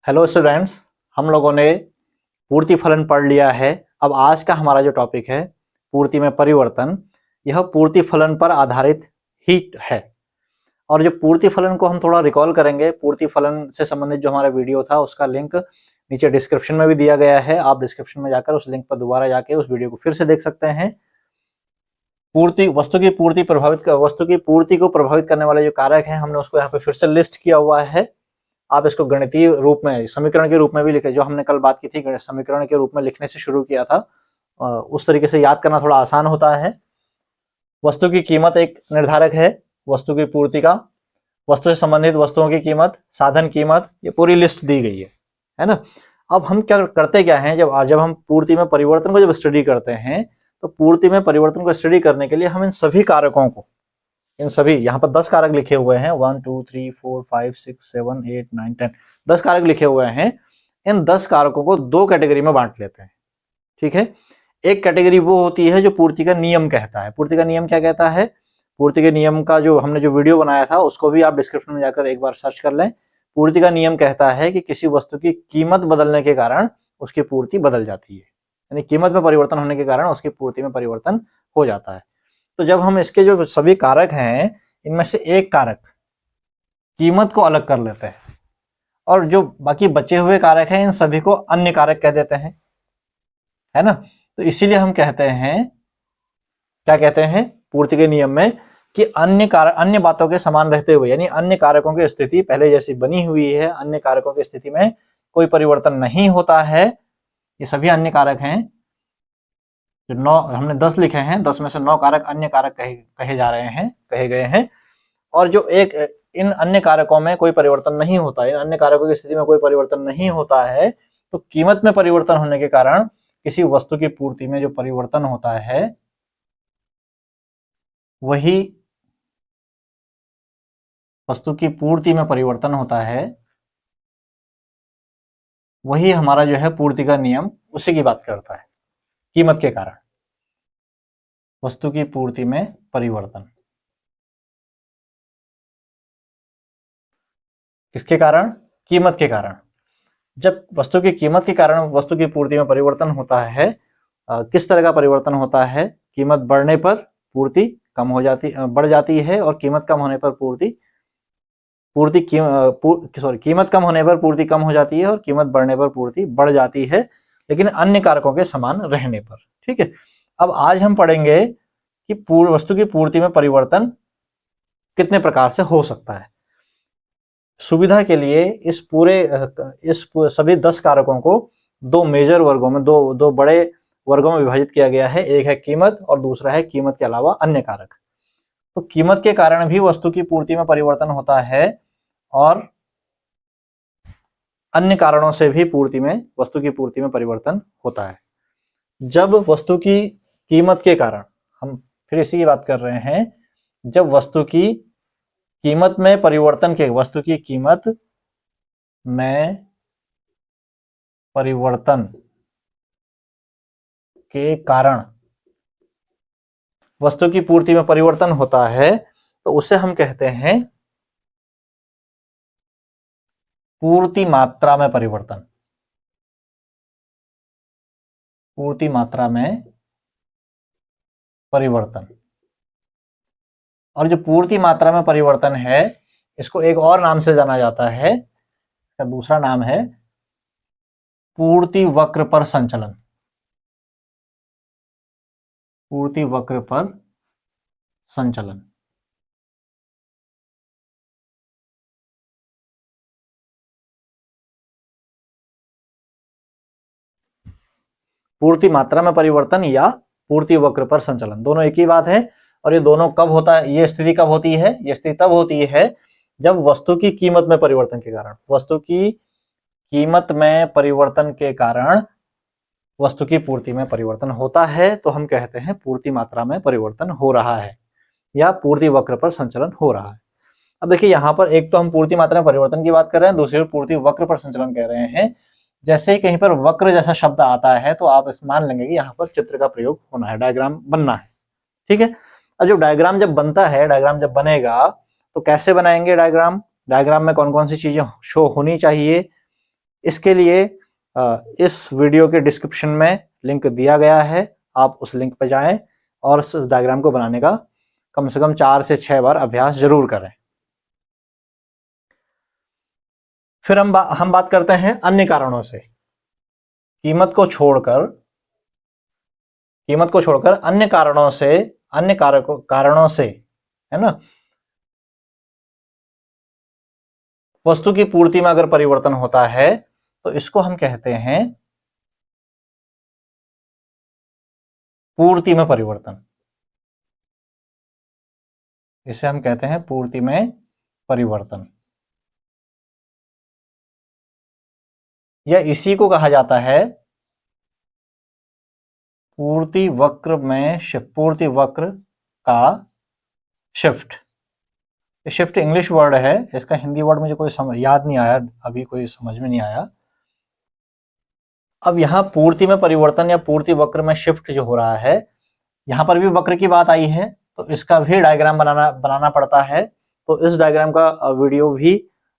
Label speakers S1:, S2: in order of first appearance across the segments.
S1: Hello students, हम लोगों ने पूर्ति फलन पढ़ लिया है। अब आज का हमारा जो टॉपिक है पूर्ति में परिवर्तन, यह पूर्ति फलन पर आधारित ही है। और जो पूर्ति फलन को हम थोड़ा रिकॉल करेंगे, पूर्ति फलन से संबंधित जो हमारा वीडियो था उसका लिंक नीचे डिस्क्रिप्शन में भी दिया गया है। आप डिस्क्रिप्शन में जाकर उस लिंक पर दोबारा जाके उस वीडियो को फिर से देख सकते हैं। वस्तु की पूर्ति को प्रभावित करने वाले जो कारक हैं हमने उसको यहाँ पे फिर से लिस्ट किया हुआ है। आप इसको गणितीय रूप में, समीकरण के रूप में भी लिखे, जो हमने कल बात की थी समीकरण के रूप में लिखने से शुरू किया था, उस तरीके से याद करना थोड़ा आसान होता है। वस्तु की कीमत एक निर्धारक है, वस्तु की पूर्ति का, वस्तु से संबंधित वस्तुओं की कीमत, साधन कीमत, ये पूरी लिस्ट दी गई है ना। अब हम क्या करते क्या हैं, जब हम पूर्ति में परिवर्तन को जब स्टडी करते हैं तो पूर्ति में परिवर्तन को स्टडी करने के लिए हम इन सभी कारकों को, इन सभी, यहाँ पर 10 कारक लिखे हुए हैं, 1 2 3 4 5 6 7 8 9 10, 10 कारक लिखे हुए हैं। इन 10 कारकों को दो कैटेगरी में बांट लेते हैं। ठीक है, एक कैटेगरी वो होती है जो पूर्ति का नियम कहता है। पूर्ति का नियम क्या कहता है? पूर्ति के नियम का जो हमने जो वीडियो बनाया था उसको भी आप डिस्क्रिप्शन में जाकर एक बार सर्च कर लें। पूर्ति का नियम कहता है कि किसी वस्तु की कीमत बदलने के कारण उसकी पूर्ति बदल जाती है, यानी कीमत में परिवर्तन होने के कारण उसकी पूर्ति में परिवर्तन हो जाता है। तो जब हम इसके जो सभी कारक हैं इनमें से एक कारक कीमत को अलग कर लेते हैं और जो बाकी बचे हुए कारक हैं इन सभी को अन्य कारक कह देते हैं, है ना। तो इसीलिए हम कहते हैं, क्या कहते हैं पूर्ति के नियम में, कि अन्य बातों के समान रहते हुए, यानी अन्य कारकों की स्थिति पहले जैसी बनी हुई है, अन्य कारकों की स्थिति में कोई परिवर्तन नहीं होता है। ये सभी अन्य कारक हैं, जो 9 हमने 10 लिखे हैं, 10 में से 9 कारक अन्य कारक कहे गए हैं। और जो एक इन अन्य कारकों में कोई परिवर्तन नहीं होता, इन अन्य कारकों की स्थिति में कोई परिवर्तन नहीं होता है, तो कीमत में परिवर्तन होने के कारण किसी वस्तु की पूर्ति में जो परिवर्तन होता है वही वस्तु की पूर्ति में परिवर्तन होता है, वही हमारा जो है पूर्ति का नियम उसी की बात करता है। कीमत के कारण वस्तु की पूर्ति में परिवर्तन, किसके कारण? कीमत के कारण। जब वस्तु की कीमत के कारण वस्तु की पूर्ति में परिवर्तन होता है, किस तरह का परिवर्तन होता है? कीमत बढ़ने पर पूर्ति कम हो जाती, बढ़ जाती है, और कीमत कम होने पर कीमत कम होने पर पूर्ति कम हो जाती है और कीमत बढ़ने पर पूर्ति बढ़ जाती है, लेकिन अन्य कारकों के समान रहने पर। ठीक है, अब आज हम पढ़ेंगे कि वस्तु की पूर्ति में परिवर्तन कितने प्रकार से हो सकता है। सुविधा के लिए इस सभी 10 कारकों को दो मेजर वर्गों में, दो बड़े वर्गों में विभाजित किया गया है। एक है कीमत और दूसरा है कीमत के अलावा अन्य कारक। तो कीमत के कारण भी वस्तु की पूर्ति में परिवर्तन होता है और अन्य कारणों से भी वस्तु की पूर्ति में परिवर्तन होता है। जब वस्तु की कीमत के कारण, हम फिर इसी की बात कर रहे हैं, जब वस्तु की कीमत में परिवर्तन के, वस्तु की कीमत में परिवर्तन के कारण वस्तु की पूर्ति में परिवर्तन होता है, तो उसे हम कहते हैं पूर्ति मात्रा में परिवर्तन। पूर्ति मात्रा में परिवर्तन। और जो पूर्ति मात्रा में परिवर्तन है इसको एक और नाम से जाना जाता है, इसका दूसरा नाम है पूर्ति वक्र पर संचलन। पूर्ति वक्र पर संचलन। पूर्ति मात्रा में परिवर्तन या पूर्ति वक्र पर संचलन, दोनों एक ही बात है। और ये दोनों कब होता है? ये स्थिति कब होती है? ये स्थिति तब होती है जब वस्तु की कीमत में परिवर्तन के कारण, वस्तु की कीमत में परिवर्तन के कारण वस्तु की पूर्ति में परिवर्तन होता है, तो हम कहते हैं पूर्ति मात्रा में परिवर्तन हो रहा है या पूर्ति वक्र पर संचलन हो रहा है। अब देखिए, यहाँ पर एक तो हम पूर्ति मात्रा में परिवर्तन की बात कर रहे हैं, दूसरी ओर पूर्ति वक्र पर संचलन कह रहे हैं। जैसे ही कहीं पर वक्र जैसा शब्द आता है तो आप मान लेंगे कि यहाँ पर चित्र का प्रयोग होना है, डायग्राम बनना है। ठीक है, अब जो डायग्राम जब बनता है, डायग्राम जब बनेगा तो कैसे बनाएंगे डायग्राम? डायग्राम में कौन कौन सी चीजें शो होनी चाहिए? इसके लिए इस वीडियो के डिस्क्रिप्शन में लिंक दिया गया है, आप उस लिंक पर जाएं और उस डायग्राम को बनाने का कम से कम 4 से 6 बार अभ्यास जरूर करें। फिर हम बात करते हैं अन्य कारणों से। कीमत को छोड़कर अन्य कारणों से, है ना, वस्तु की पूर्ति में अगर परिवर्तन होता है तो इसको हम कहते हैं पूर्ति में परिवर्तन। इसे हम कहते हैं पूर्ति में परिवर्तन, या इसी को कहा जाता है पूर्ति वक्र का शिफ्ट। शिफ्ट इंग्लिश वर्ड है, इसका हिंदी वर्ड मुझे कोई याद नहीं आया, अभी कोई समझ में नहीं आया। अब यहाँ पूर्ति में परिवर्तन या पूर्ति वक्र में शिफ्ट जो हो रहा है, यहाँ पर भी वक्र की बात आई है तो इसका भी डायग्राम बनाना पड़ता है। तो इस डायग्राम का वीडियो भी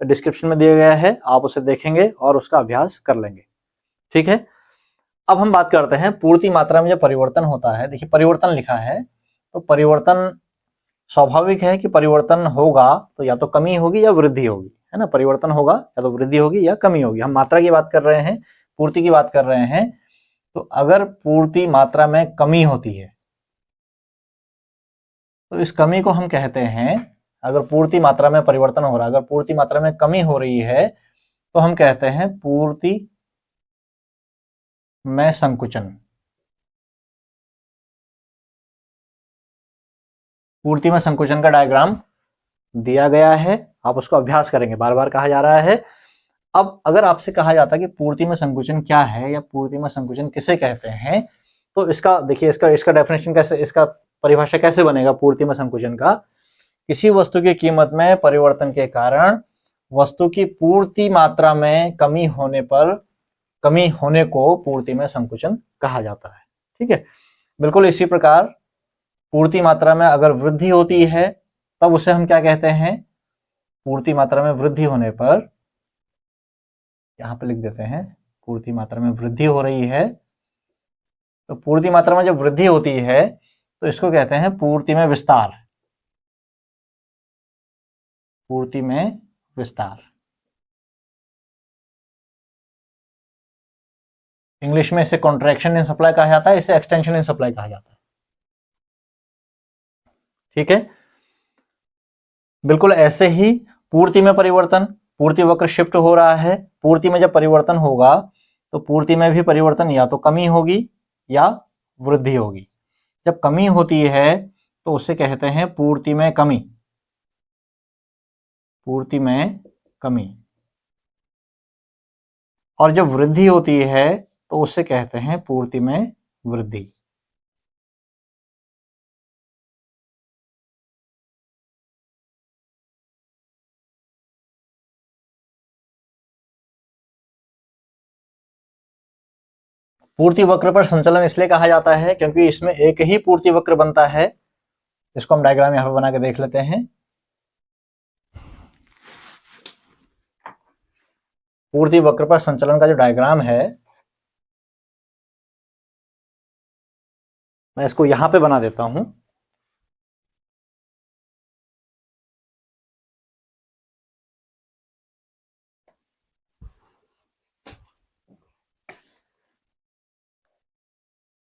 S1: डिस्क्रिप्शन में दिया गया है, आप उसे देखेंगे और उसका अभ्यास कर लेंगे। ठीक है, अब हम बात करते हैं पूर्ति मात्रा में जब परिवर्तन होता है। देखिए परिवर्तन लिखा है तो परिवर्तन स्वाभाविक है कि परिवर्तन होगा तो या तो कमी होगी या वृद्धि होगी, है ना। परिवर्तन होगा या तो वृद्धि होगी या कमी होगी। हम मात्रा की बात कर रहे हैं, पूर्ति की बात कर रहे हैं। तो अगर पूर्ति मात्रा में कमी होती है तो इस कमी को हम कहते हैं, अगर पूर्ति मात्रा में परिवर्तन हो रहा है, अगर पूर्ति मात्रा में कमी हो रही है तो हम कहते हैं पूर्ति में संकुचन। पूर्ति में संकुचन का डायग्राम दिया गया है, आप उसको अभ्यास करेंगे, बार बार कहा जा रहा है। अब अगर आपसे कहा जाता है कि पूर्ति में संकुचन क्या है या पूर्ति में संकुचन किसे कहते हैं, तो इसका देखिए इसका डेफिनेशन कैसे, इसका परिभाषा कैसे बनेगा पूर्ति में संकुचन का। किसी वस्तु की कीमत में परिवर्तन के कारण वस्तु की पूर्ति मात्रा में कमी होने को पूर्ति में संकुचन कहा जाता है। ठीक है, बिल्कुल इसी प्रकार पूर्ति मात्रा में अगर वृद्धि होती है तब उसे हम क्या कहते हैं, पूर्ति मात्रा में वृद्धि होने पर, यहां पे लिख देते हैं पूर्ति मात्रा में वृद्धि हो रही है, तो पूर्ति मात्रा में जब वृद्धि होती है तो इसको कहते हैं पूर्ति में विस्तार। पूर्ति में विस्तार, इंग्लिश में इसे कॉन्ट्रैक्शन इन सप्लाई कहा जाता है, इसे एक्सटेंशन इन सप्लाई कहा जाता है। ठीक है, बिल्कुल ऐसे ही पूर्ति में परिवर्तन, पूर्ति वक्र शिफ्ट हो रहा है, पूर्ति में जब परिवर्तन होगा तो पूर्ति में भी परिवर्तन या तो कमी होगी या वृद्धि होगी। जब कमी होती है तो उसे कहते हैं पूर्ति में कमी। पूर्ति में कमी, और जब वृद्धि होती है तो उसे कहते हैं पूर्ति में वृद्धि। पूर्ति वक्र पर संचलन इसलिए कहा जाता है क्योंकि इसमें एक ही पूर्ति वक्र बनता है। इसको हम डायग्राम यहां पर बना के देख लेते हैं। पूर्ति वक्र पर संचलन का जो डायग्राम है, मैं इसको यहां पे बना देता हूं।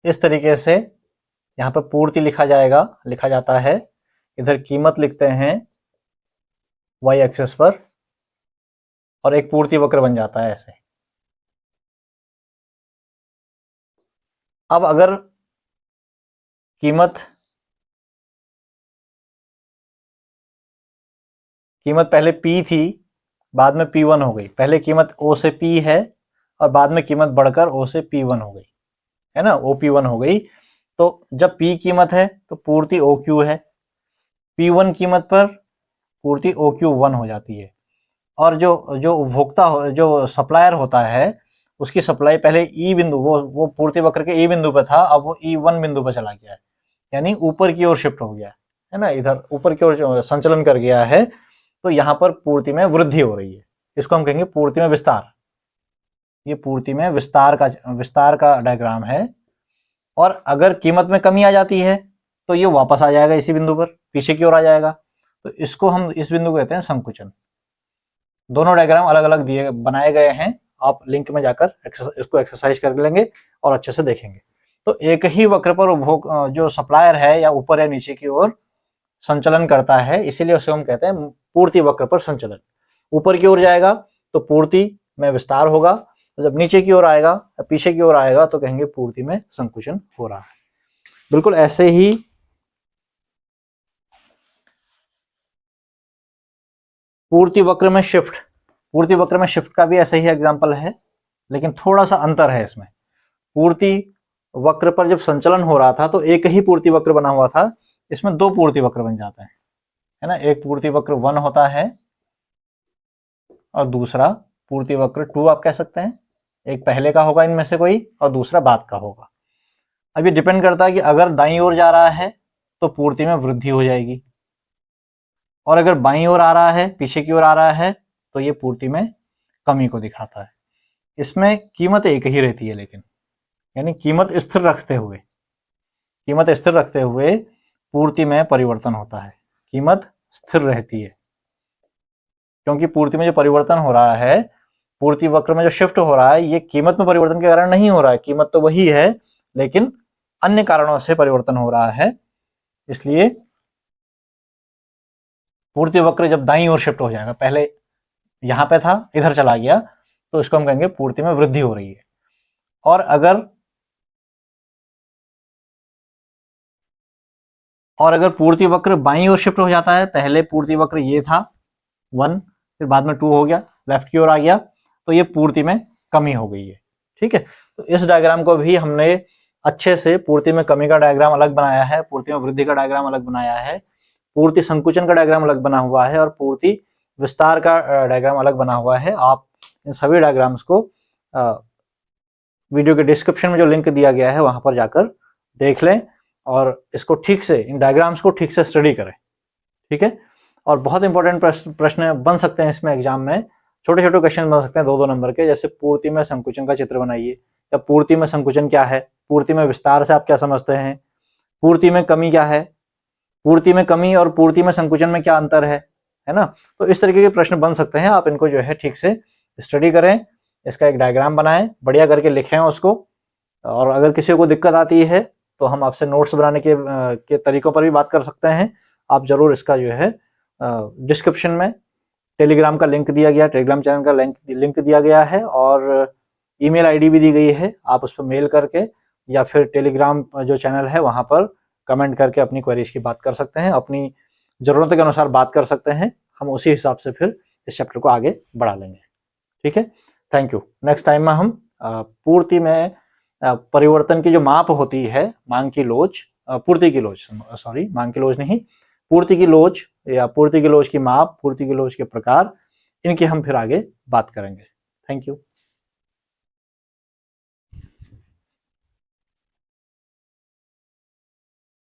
S1: इस तरीके से यहां पर पूर्ति लिखा जाता है। इधर कीमत लिखते हैं y एक्सिस पर, और एक पूर्ति वक्र बन जाता है ऐसे। अब अगर कीमत पहले P थी, बाद में P1 हो गई। पहले कीमत O से P है और बाद में कीमत बढ़कर O से P1 हो गई, है ना, OP1 हो गई। तो जब P कीमत है तो पूर्ति OQ है, P1 कीमत पर पूर्ति OQ1 हो जाती है। और जो उपभोक्ता जो सप्लायर होता है उसकी सप्लाई पहले E बिंदु, वो पूर्ति वक्र के E बिंदु पे था, अब वो E1 बिंदु पे चला गया है, यानी ऊपर की ओर शिफ्ट हो गया है ना, इधर ऊपर की ओर संचलन कर गया है। तो यहाँ पर पूर्ति में वृद्धि हो रही है, इसको हम कहेंगे पूर्ति में विस्तार। ये पूर्ति में विस्तार का डायग्राम है। और अगर कीमत में कमी आ जाती है तो ये वापस आ जाएगा इसी बिंदु पर, पीछे की ओर आ जाएगा। तो इसको हम, इस बिंदु को कहते हैं संकुचन। दोनों डायग्राम अलग अलग बनाए गए हैं, आप लिंक में जाकर इसको एक्सरसाइज कर लेंगे और अच्छे से देखेंगे। तो एक ही वक्र पर उपभोग जो सप्लायर है या ऊपर या नीचे की ओर संचलन करता है, इसीलिए उसे हम कहते हैं पूर्ति वक्र पर संचलन। ऊपर की ओर जाएगा तो पूर्ति में विस्तार होगा, तो जब नीचे की ओर आएगा या पीछे की ओर आएगा तो कहेंगे पूर्ति में संकुचन हो रहा है। बिल्कुल ऐसे ही पूर्ति वक्र में शिफ्ट का भी ऐसे ही एग्जांपल है, लेकिन थोड़ा सा अंतर है इसमें। पूर्ति वक्र पर जब संचलन हो रहा था तो एक ही पूर्ति वक्र बना हुआ था, इसमें दो पूर्ति वक्र बन जाते हैं, है ना। एक पूर्ति वक्र 1 होता है और दूसरा पूर्ति वक्र 2 आप कह सकते हैं। एक पहले का होगा इनमें से कोई और दूसरा बाद का होगा। अब ये डिपेंड करता है कि अगर दाईं ओर जा रहा है तो पूर्ति में वृद्धि हो जाएगी, और अगर बाईं ओर आ रहा है, पीछे की ओर आ रहा है, तो ये पूर्ति में कमी को दिखाता है। इसमें कीमत एक ही रहती है, लेकिन यानी कीमत स्थिर रखते हुए पूर्ति में परिवर्तन होता है। कीमत स्थिर रहती है, क्योंकि पूर्ति में जो परिवर्तन हो रहा है, पूर्ति वक्र में जो शिफ्ट हो रहा है, ये कीमत में परिवर्तन के कारण नहीं हो रहा है। कीमत तो वही है, लेकिन अन्य कारणों से परिवर्तन हो रहा है। इसलिए पूर्ति वक्र जब दाईं ओर शिफ्ट हो जाएगा, पहले यहां पे था इधर चला गया, तो इसको हम कहेंगे पूर्ति में वृद्धि हो रही है। और अगर पूर्ति वक्र बाईं ओर शिफ्ट हो जाता है, पहले पूर्ति वक्र ये था 1, फिर बाद में 2 हो गया, लेफ्ट की ओर आ गया, तो ये पूर्ति में कमी हो गई है। ठीक है, तो इस डायग्राम को भी हमने अच्छे से पूर्ति में कमी का डायग्राम अलग बनाया है, पूर्ति में वृद्धि का डायग्राम अलग बनाया है, पूर्ति संकुचन का डायग्राम अलग बना हुआ है, और पूर्ति विस्तार का डायग्राम अलग बना हुआ है। आप इन सभी डायग्राम्स को वीडियो के डिस्क्रिप्शन में जो लिंक दिया गया है वहां पर जाकर देख लें और इसको ठीक से, इन डायग्राम्स को ठीक से स्टडी करें। ठीक है, और बहुत इंपॉर्टेंट प्रश्न बन सकते हैं इसमें एग्जाम में, छोटे छोटे क्वेश्चन बन सकते हैं 2-2 नंबर के, जैसे पूर्ति में संकुचन का चित्र बनाइए, या पूर्ति में संकुचन क्या है, पूर्ति में विस्तार से आप क्या समझते हैं, पूर्ति में कमी क्या है, पूर्ति में कमी और पूर्ति में संकुचन में क्या अंतर है ना। तो इस तरीके के प्रश्न बन सकते हैं। आप इनको जो है ठीक से स्टडी करें, इसका एक डायग्राम बनाएं, बढ़िया करके लिखें उसको, और अगर किसी को दिक्कत आती है तो हम आपसे नोट्स बनाने के तरीकों पर भी बात कर सकते हैं। आप जरूर इसका जो है डिस्क्रिप्शन में टेलीग्राम का लिंक दिया गया, टेलीग्राम चैनल का लिंक दिया गया है, और ईमेल आईडी भी दी गई है। आप उस पर मेल करके या फिर टेलीग्राम जो चैनल है वहां पर कमेंट करके अपनी क्वेरीज की बात कर सकते हैं, अपनी जरूरतों के अनुसार बात कर सकते हैं। हम उसी हिसाब से फिर इस चैप्टर को आगे बढ़ा लेंगे। ठीक है, थैंक यू। नेक्स्ट टाइम में हम पूर्ति में परिवर्तन की जो माप होती है, मांग की लोच, पूर्ति की लोच, सॉरी मांग की लोच नहीं, पूर्ति की लोच या पूर्ति की लोच की माप, पूर्ति की लोच के प्रकार, इनकी हम फिर आगे बात करेंगे। Thank you.